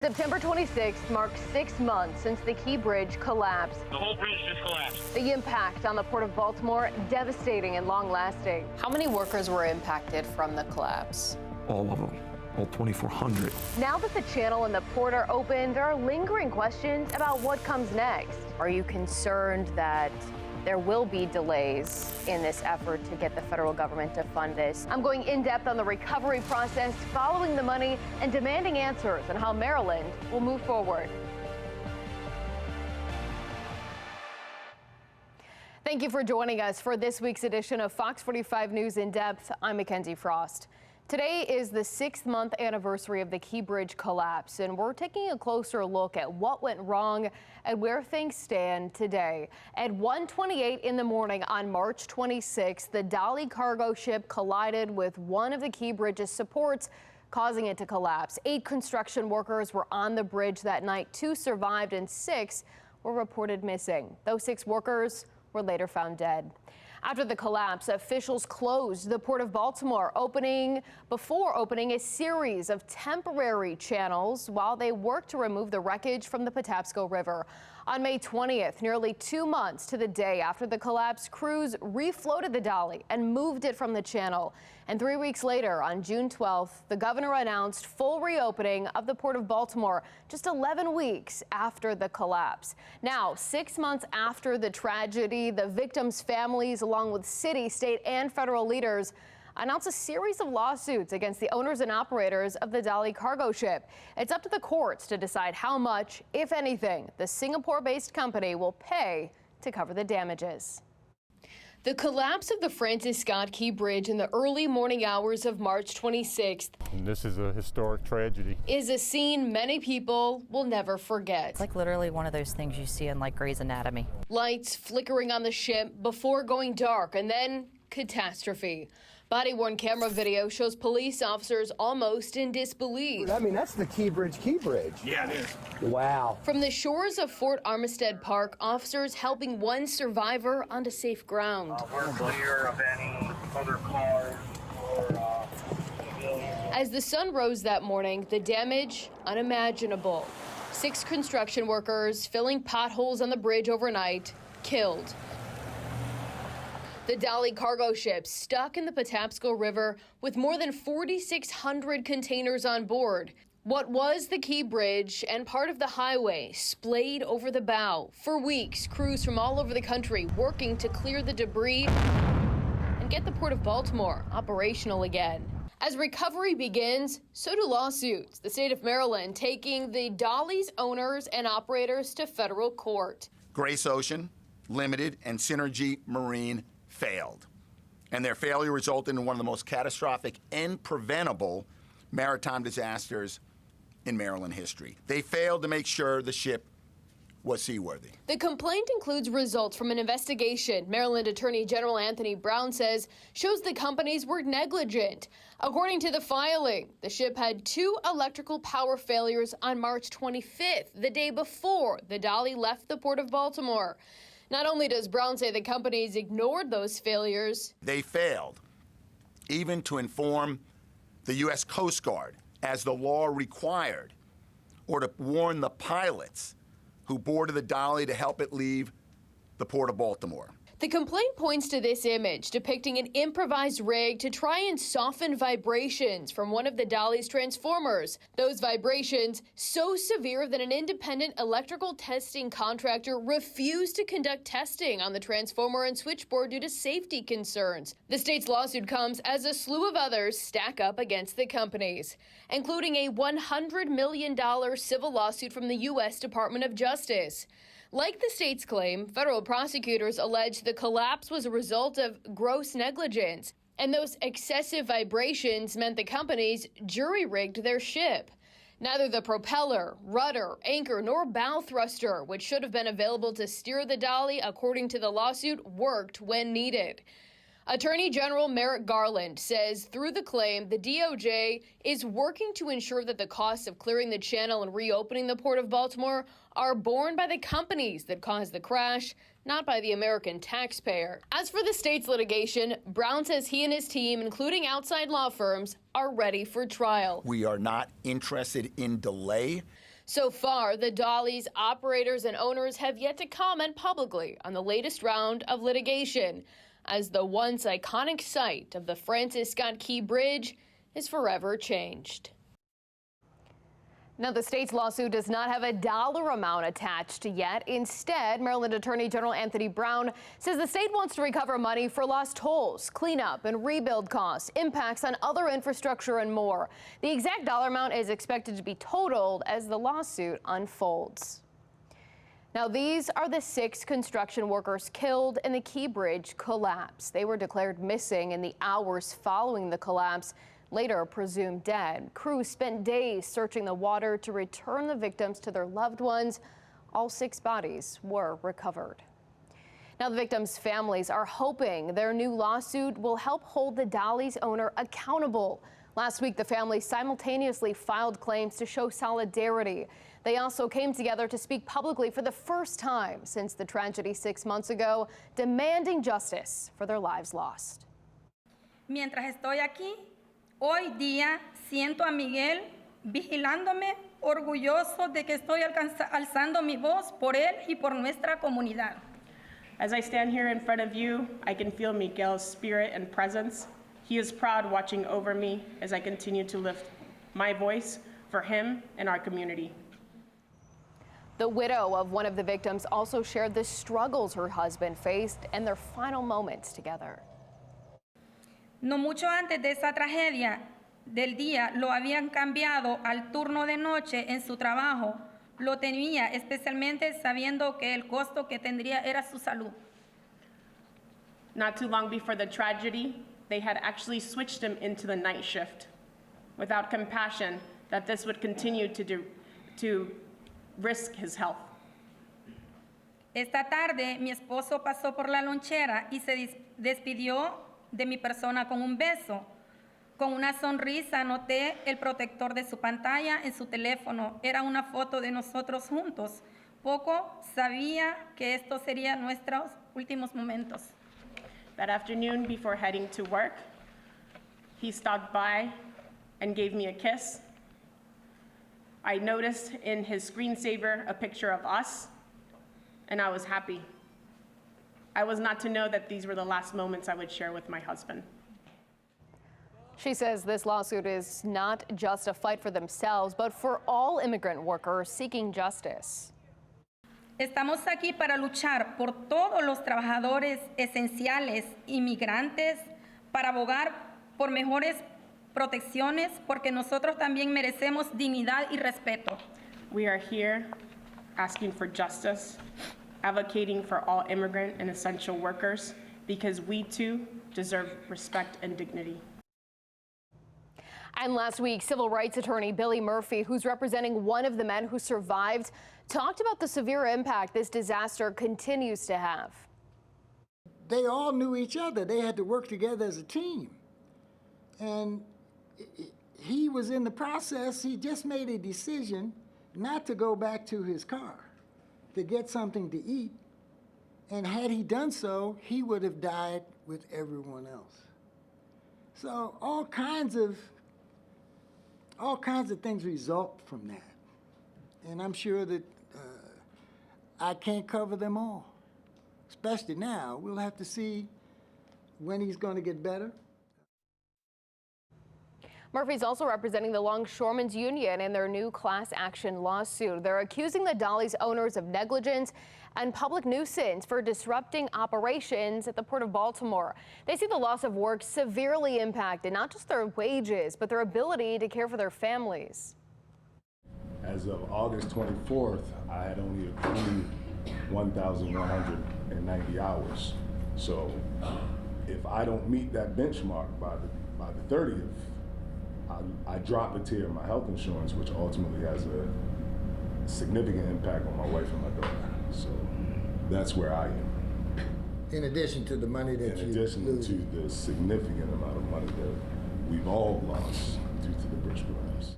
September 26th marks 6 months since the Key Bridge collapsed. The whole bridge just collapsed. The impact on the Port of Baltimore, devastating and long-lasting. How many workers were impacted from the collapse? All of them, all 2,400. Now that the channel and the port are open, there are lingering questions about what comes next. Are you concerned that there will be delays in this effort to get the federal government to fund this? I'm going in depth on the recovery process, following the money, and demanding answers on how Maryland will move forward. Thank you for joining us for this week's edition of Fox 45 News in Depth. I'm Mackenzie Frost. Today is the 6th-month anniversary of the Key Bridge collapse, and we're taking a closer look at what went wrong and where things stand today. At 1:28 in the morning on March 26th, the Dolly cargo ship collided with one of the Key Bridge's supports, causing it to collapse. 8 construction workers were on the bridge that night. 2 survived and 6 were reported missing. Those 6 workers were later found dead. After the collapse, officials closed the Port of Baltimore, before opening a series of temporary channels while they worked to remove the wreckage from the Patapsco River. On May 20th, nearly 2 months to the day after the collapse, crews refloated the Dolly and moved it from the channel. And 3 weeks later, on June 12th, the governor announced full reopening of the Port of Baltimore, just 11 weeks after the collapse. Now, 6 months after the tragedy, the victims' families, along with city, state, and federal leaders, announced a series of lawsuits against the owners and operators of the Dolly cargo ship. It's up to the courts to decide how much, if anything, the Singapore-based company will pay to cover the damages. The collapse of the Francis Scott Key Bridge in the early morning hours of March 26th. And this is a historic tragedy. Is a scene many people will never forget. It's like literally one of those things you see in like Grey's Anatomy. Lights flickering on the ship before going dark, and then catastrophe. Body-worn camera video shows police officers almost in disbelief. I mean, that's the Key Bridge. Yeah, it is. Wow. From the shores of Fort Armistead Park, officers helping one survivor onto safe ground. We're clear of any other cars or civilians. As the sun rose that morning, the damage unimaginable. 6 construction workers filling potholes on the bridge overnight, killed. The Dolly cargo ship stuck in the Patapsco River with more than 4,600 containers on board. What was the Key Bridge and part of the highway splayed over the bow. For weeks, crews from all over the country working to clear the debris and get the Port of Baltimore operational again. As recovery begins, so do lawsuits. The state of Maryland taking the Dolly's owners and operators to federal court. Grace Ocean, Limited, and Synergy Marine failed, and their failure resulted in one of the most catastrophic and preventable maritime disasters in Maryland history. They failed to make sure the ship was seaworthy. The complaint includes results from an investigation Maryland Attorney General Anthony Brown says shows the companies were negligent. According to the filing, the ship had 2 electrical power failures on March 25th, the day before the Dolly left the Port of Baltimore. Not only does Brown say the companies ignored those failures, they failed even to inform the U.S. Coast Guard, as the law required, or to warn the pilots who boarded the Dolly to help it leave the Port of Baltimore. The complaint points to this image depicting an improvised rig to try and soften vibrations from one of the Dolly's transformers. Those vibrations so severe that an independent electrical testing contractor refused to conduct testing on the transformer and switchboard due to safety concerns. The state's lawsuit comes as a slew of others stack up against the companies, including a $100 million civil lawsuit from the U.S. Department of Justice. Like the state's claim, federal prosecutors allege the collapse was a result of gross negligence, and those excessive vibrations meant the companies jury-rigged their ship. Neither the propeller, rudder, anchor, nor bow thruster, which should have been available to steer the Dolly, according to the lawsuit, worked when needed. Attorney General Merrick Garland says through the claim, the DOJ is working to ensure that the costs of clearing the channel and reopening the Port of Baltimore are borne by the companies that caused the crash, not by the American taxpayer. As for the state's litigation, Brown says he and his team, including outside law firms, are ready for trial. We are not interested in delay. So far, the Dolly's operators and owners have yet to comment publicly on the latest round of litigation, as the once iconic site of the Francis Scott Key Bridge is forever changed. Now, the state's lawsuit does not have a dollar amount attached yet. Instead, Maryland Attorney General Anthony Brown says the state wants to recover money for lost tolls, cleanup and rebuild costs, impacts on other infrastructure, and more. The exact dollar amount is expected to be totaled as the lawsuit unfolds. Now, these are the 6 construction workers killed in the Key Bridge collapse. They were declared missing in the hours following the collapse, later presumed dead. Crews spent days searching the water to return the victims to their loved ones. All 6 bodies were recovered. Now, the victims' families are hoping their new lawsuit will help hold the Dolly's owner accountable. Last week, the family simultaneously filed claims to show solidarity. They also came together to speak publicly for the first time since the tragedy 6 months ago, demanding justice for their lives lost. Mientras estoy aquí, hoy día siento a Miguel vigilándome, orgulloso de que estoy alzando mi voz por él y por nuestra comunidad. As I stand here in front of you, I can feel Miguel's spirit and presence. He is proud watching over me as I continue to lift my voice for him and our community. The widow of one of the victims also shared the struggles her husband faced and their final moments together. No mucho antes de esa tragedia del día lo habían cambiado al turno de noche en su trabajo. Lo tenía especialmente sabiendo que el costo que tendría era su salud. Not too long before the tragedy, they had actually switched him into the night shift without compassion that this would continue to risk his health. Esta tarde mi esposo pasó por la lonchera y se despidió de mi persona con un beso. Con una sonrisa noté el protector de su pantalla en su teléfono. Era una foto de nosotros juntos. Poco sabía que estos serían nuestros últimos momentos. That afternoon, before heading to work, he stopped by and gave me a kiss. I noticed in his screensaver a picture of us, and I was happy. I was not to know that these were the last moments I would share with my husband. She says this lawsuit is not just a fight for themselves, but for all immigrant workers seeking justice. Estamos aquí para luchar por todos los trabajadores esenciales, inmigrantes, para abogar por mejores protecciones, porque nosotros también merecemos dignidad y respeto. We are here asking for justice, advocating for all immigrant and essential workers, because we too deserve respect and dignity. And last week, civil rights attorney Billy Murphy, who's representing one of the men who survived, talked about the severe impact this disaster continues to have. They all knew each other. They had to work together as a team. And he was in the process. He just made a decision not to go back to his car, to get something to eat. And had he done so, he would have died with everyone else. So all kinds of things result from that. And I'm sure that I can't cover them all, especially now. We'll have to see when he's going to get better. Murphy's also representing the Longshoremen's Union in their new class action lawsuit. They're accusing the Dolly's owners of negligence and public nuisance for disrupting operations at the Port of Baltimore. They see the loss of work severely impacted not just their wages, but their ability to care for their families. As of August 24th, I had only accrued 1,190 hours. So if I don't meet that benchmark by the 30th, I drop a tier of my health insurance, which ultimately has a significant impact on my wife and my daughter. So that's where I am. In addition to the money that you lose. In addition to the significant amount of money that we've all lost due to the bridge collapse.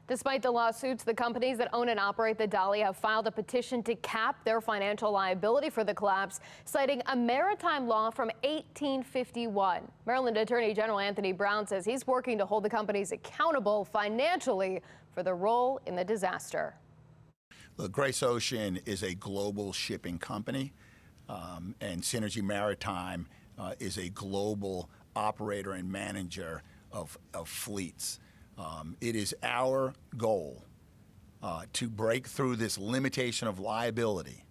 Despite the lawsuits, the companies that own and operate the Dolly have filed a petition to cap their financial liability for the collapse, citing a maritime law from 1851. Maryland Attorney General Anthony Brown says he's working to hold the companies accountable financially for for their role in the disaster. Look, Grace Ocean is a global shipping company, and Synergy Maritime is a global operator and manager of fleets. It is our goal to break through this limitation of liability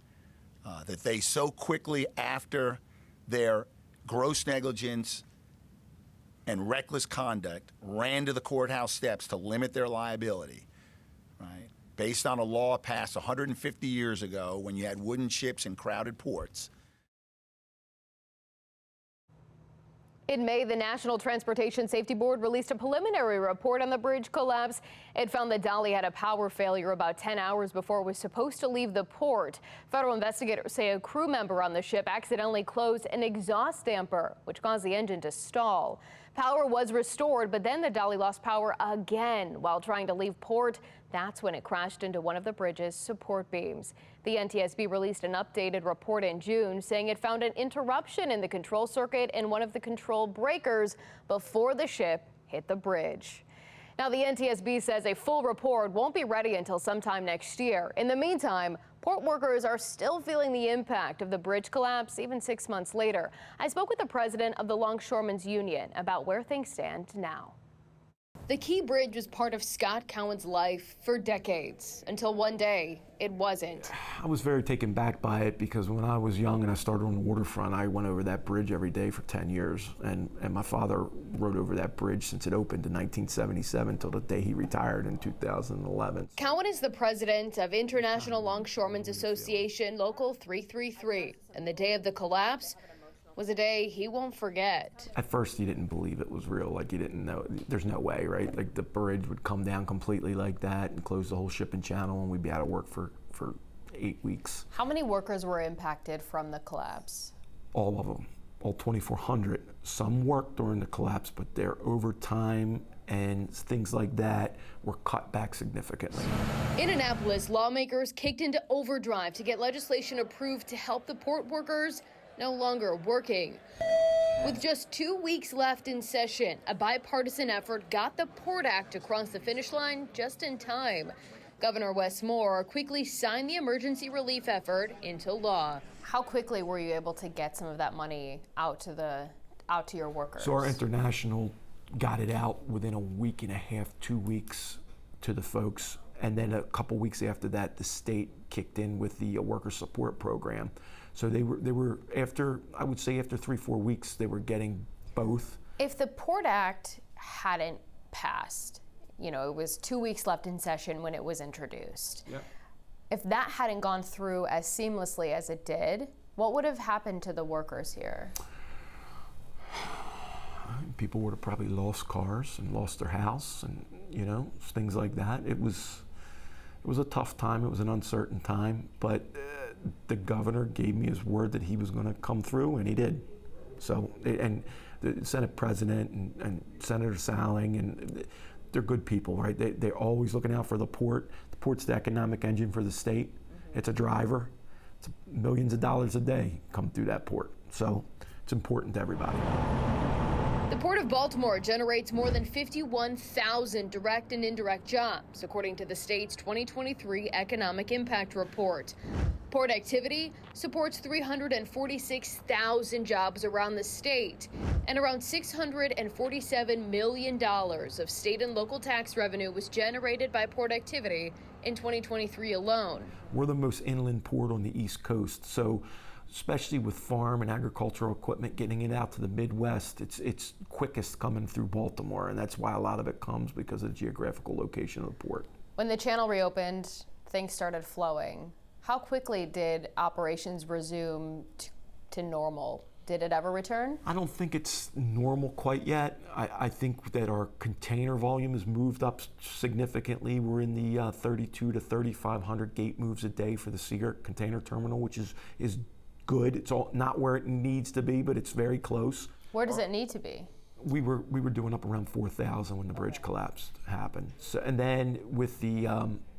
that they so quickly, after their gross negligence and reckless conduct, ran to the courthouse steps to limit their liability, right? Based on a law passed 150 years ago when you had wooden ships in crowded ports. In May, the National Transportation Safety Board released a preliminary report on the bridge collapse. It found the dolly had a power failure about 10 hours before it was supposed to leave the port. Federal investigators say a crew member on the ship accidentally closed an exhaust damper, which caused the engine to stall. Power was restored, but then the dolly lost power again while trying to leave port. That's when it crashed into one of the bridge's support beams. The NTSB released an updated report in June saying it found an interruption in the control circuit in one of the control breakers before the ship hit the bridge. Now, the NTSB says a full report won't be ready until sometime next year. In the meantime, port workers are still feeling the impact of the bridge collapse even 6 months later. I spoke with the president of the Longshoremen's Union about where things stand now. The Key Bridge was part of Scott Cowan's life for decades, until one day it wasn't. I was very taken back by it because when I was young and I started on the waterfront, I went over that bridge every day for 10 years. And my father rode over that bridge since it opened in 1977 until the day he retired in 2011. Cowan is the president of International Longshoremen's Association Local 333, and the day of the collapse was a day he won't forget. At first, he didn't believe it was real. Like, he didn't know. There's no way, right? Like, the bridge would come down completely like that and close the whole shipping channel, and we'd be out of work for 8 weeks. How many workers were impacted from the collapse? All of them, all 2,400. Some worked during the collapse, but their overtime and things like that were cut back significantly. In Annapolis, lawmakers kicked into overdrive to get legislation approved to help the port workers no longer working. With just 2 weeks left in session, a bipartisan effort got the Port Act across the finish line just in time. Governor Wes Moore quickly signed the emergency relief effort into law. How quickly were you able to get some of that money out to your workers? So our international got it out within a week and a half, 2 weeks to the folks. And then a couple weeks after that, the state kicked in with the worker support program. So they were after, I would say after 3-4 weeks, they were getting both. If the Port Act hadn't passed, you know, it was 2 weeks left in session when it was introduced. Yeah. If that hadn't gone through as seamlessly as it did, what would have happened to the workers here? People would have probably lost cars and lost their house and, you know, things like that. It was a tough time. It was an uncertain time, but the governor gave me his word that he was going to come through, and he did. So, and the Senate President and Senator Salling, and they're good people, right? They're always looking out for the port. The port's the economic engine for the state. It's a driver. It's millions of dollars a day come through that port. So it's important to everybody. The Port of Baltimore generates more than 51,000 direct and indirect jobs, according to the state's 2023 Economic Impact Report. Port activity supports 346,000 jobs around the state, and around $647 million of state and local tax revenue was generated by port activity in 2023 alone. We're the most inland port on the East Coast, so especially with farm and agricultural equipment, getting it out to the Midwest, it's quickest coming through Baltimore, and that's why a lot of it comes because of the geographical location of the port. When the channel reopened, things started flowing. How quickly did operations resume to normal? Did it ever return? I don't think it's normal quite yet. I think that our container volume has moved up significantly. We're in the 3,200 to 3,500 gate moves a day for the Seagirt container terminal, which is good. It's all not where it needs to be, but it's very close. Where does it need to be? We were doing up around 4,000 when the bridge collapse happened. So, and then with the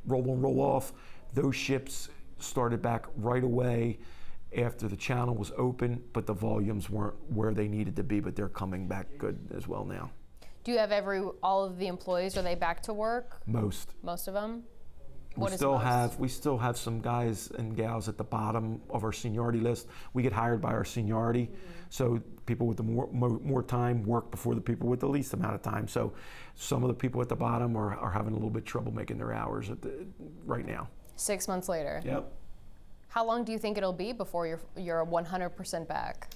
roll on, roll off, those ships started back right away after the channel was open, but the volumes weren't where they needed to be, but they're coming back good as well now. Do you have all of the employees, are they back to work? Most. Most of them? We still have some guys and gals at the bottom of our seniority list. We get hired by our seniority, so people with the more time work before the people with the least amount of time. So some of the people at the bottom are having a little bit of trouble making their hours right now. 6 months later. Yep. How long do you think it'll be before you're 100% back?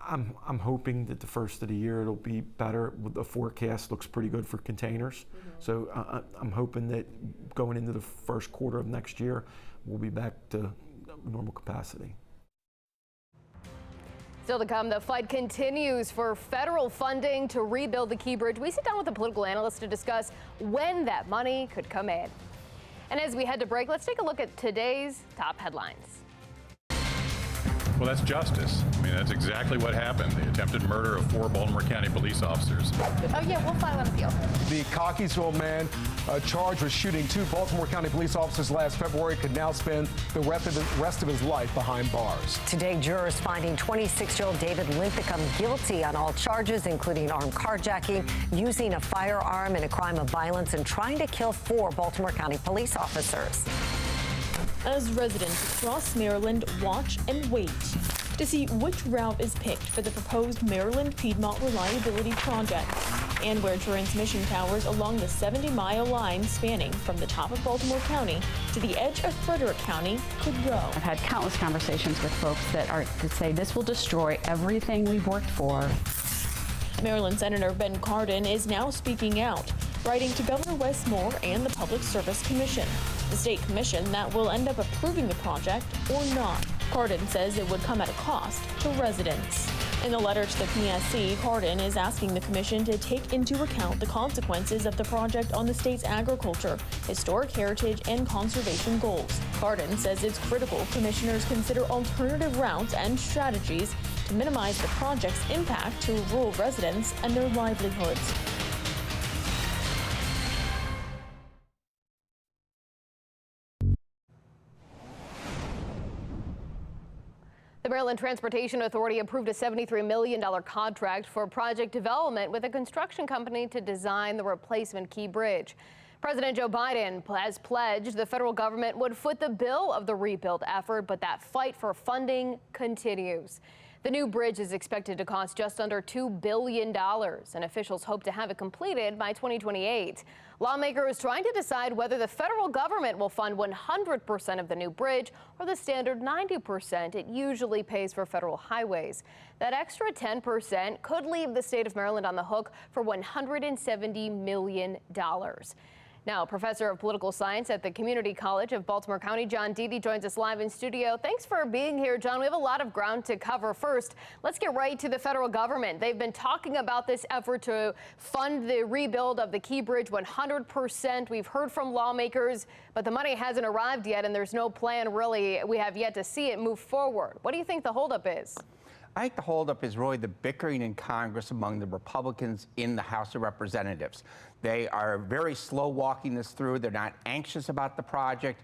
I'm hoping that the first of the year it'll be better. The forecast looks pretty good for containers. So I'm hoping that going into the first quarter of next year, we'll be back to normal capacity. Still to come, the fight continues for federal funding to rebuild the Key Bridge. We sit down with a political analyst to discuss when that money could come in. And as we head to break, let's take a look at today's top headlines. Well, that's justice. I mean, that's exactly what happened. The attempted murder of 4 Baltimore County police officers. Oh yeah, we'll file an appeal. The Cockeysville man charged with shooting 2 Baltimore County police officers last February could now spend the rest of his life behind bars. Today, jurors finding 26-year-old David Linthicum guilty on all charges, including armed carjacking, using a firearm in a crime of violence, and trying to kill 4 Baltimore County police officers. As residents across Maryland watch and wait to see which route is picked for the proposed Maryland Piedmont Reliability Project, and where transmission towers along the 70-mile line spanning from the top of Baltimore County to the edge of Frederick County could go. I've had countless conversations with folks that say this will destroy everything we've worked for. Maryland Senator Ben Cardin is now speaking out, writing to Governor Wes Moore and the Public Service Commission, the state commission that will end up approving the project or not. Cardin says it would come at a cost to residents. In a letter to the PSC, Cardin is asking the commission to take into account the consequences of the project on the state's agriculture, historic heritage, and conservation goals. Cardin says it's critical commissioners consider alternative routes and strategies to minimize the project's impact to rural residents and their livelihoods. The Maryland Transportation Authority approved a $73 million contract for project development with a construction company to design the replacement Key Bridge. President Joe Biden has pledged the federal government would foot the bill of the rebuild effort, but that fight for funding continues. The new bridge is expected to cost just under $2 billion, and officials hope to have it completed by 2028. Lawmakers trying to decide whether the federal government will fund 100% of the new bridge or the standard 90% it usually pays for federal highways. That extra 10% could leave the state of Maryland on the hook for $170 million. Now, Professor of Political Science at the Community College of Baltimore County, John Deedy, joins us live in studio. Thanks for being here, John. We have a lot of ground to cover. First, let's get right to the federal government. They've been talking about this effort to fund the rebuild of the Key Bridge 100%. We've heard from lawmakers, but the money hasn't arrived yet, and there's no plan, really. We have yet to see it move forward. What do you think the holdup is? I think the holdup is really the bickering in Congress among the Republicans in the House of Representatives. They are very slow walking this through. They're not anxious about the project.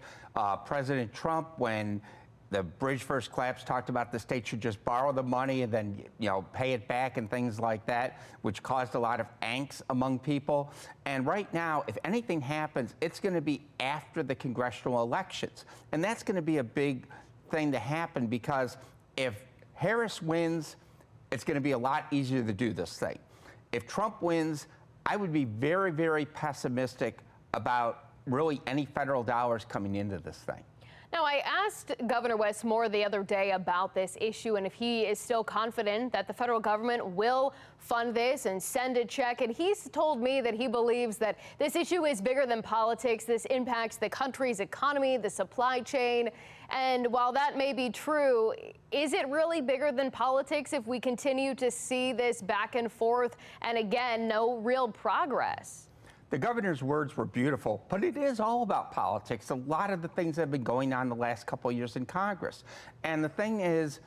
President Trump, when the bridge first collapsed, talked about the state should just borrow the money and then, pay it back and things like that, which caused a lot of angst among people. And right now, if anything happens, it's going to be after the congressional elections. And that's going to be a big thing to happen, because if Harris wins, it's going to be a lot easier to do this thing. If Trump wins, I would be very, very pessimistic about really any federal dollars coming into this thing. Now, I asked Governor Wes Moore the other day about this issue and if he is still confident that the federal government will fund this and send a check. And he's told me that he believes that this issue is bigger than politics. This impacts the country's economy, the supply chain. And while that may be true, is it really bigger than politics if we continue to see this back and forth and, again, no real progress? The governor's words were beautiful, but it is all about politics. A lot of the things that have been going on the last couple of years in Congress. And the thing is,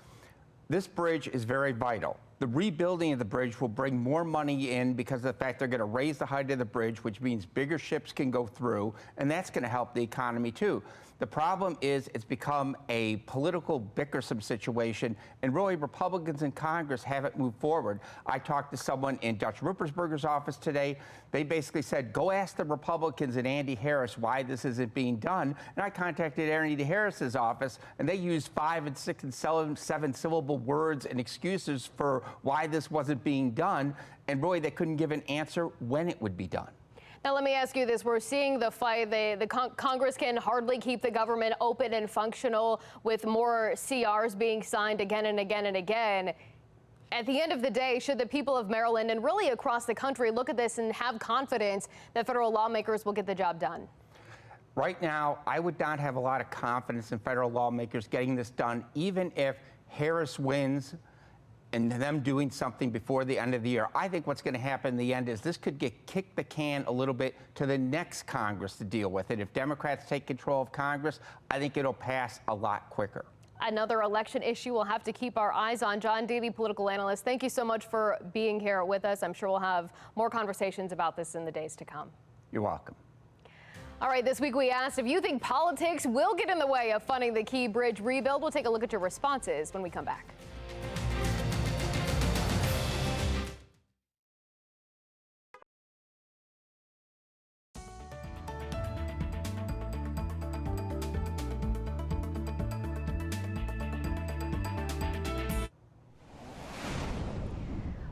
this bridge is very vital. The rebuilding of the bridge will bring more money in because of the fact they're going to raise the height of the bridge, which means bigger ships can go through, and that's going to help the economy too. The problem is it's become a political bickersome situation, and really Republicans in Congress haven't moved forward. I talked to someone in Dutch Ruppersberger's office today. They basically said, go ask the Republicans and Andy Harris why this isn't being done. And I contacted Andy Harris's office, and they used 5 and 6 and 7 syllable words and excuses for why this wasn't being done, and really they couldn't give an answer when it would be done. Now, let me ask you this. We're seeing the fight. Congress can hardly keep the government open and functional with more CRs being signed again and again and again. At the end of the day, should the people of Maryland and really across the country look at this and have confidence that federal lawmakers will get the job done? Right now, I would not have a lot of confidence in federal lawmakers getting this done, even if Harris wins and them doing something before the end of the year. I think what's going to happen in the end is this could get kicked the can a little bit to the next Congress to deal with it. If Democrats take control of Congress, I think it'll pass a lot quicker. Another election issue we'll have to keep our eyes on. John Deedy, political analyst, thank you so much for being here with us. I'm sure we'll have more conversations about this in the days to come. You're welcome. All right, this week we asked if you think politics will get in the way of funding the Key Bridge rebuild. We'll take a look at your responses when we come back.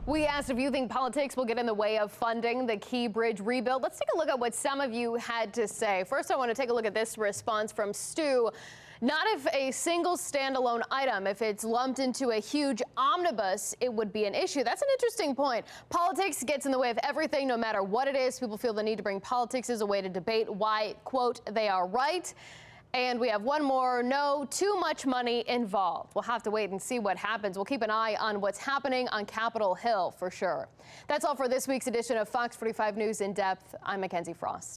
We asked if you think politics will get in the way of funding the Key Bridge rebuild. Let's take a look at what some of you had to say. First, I want to take a look at this response from Stu. Not if a single standalone item, if it's lumped into a huge omnibus, it would be an issue. That's an interesting point. Politics gets in the way of everything, no matter what it is. People feel the need to bring politics as a way to debate why, quote, they are right. And we have one more. No, too much money involved. We'll have to wait and see what happens. We'll keep an eye on what's happening on Capitol Hill for sure. That's all for this week's edition of Fox 45 News in Depth. I'm Mackenzie Frost.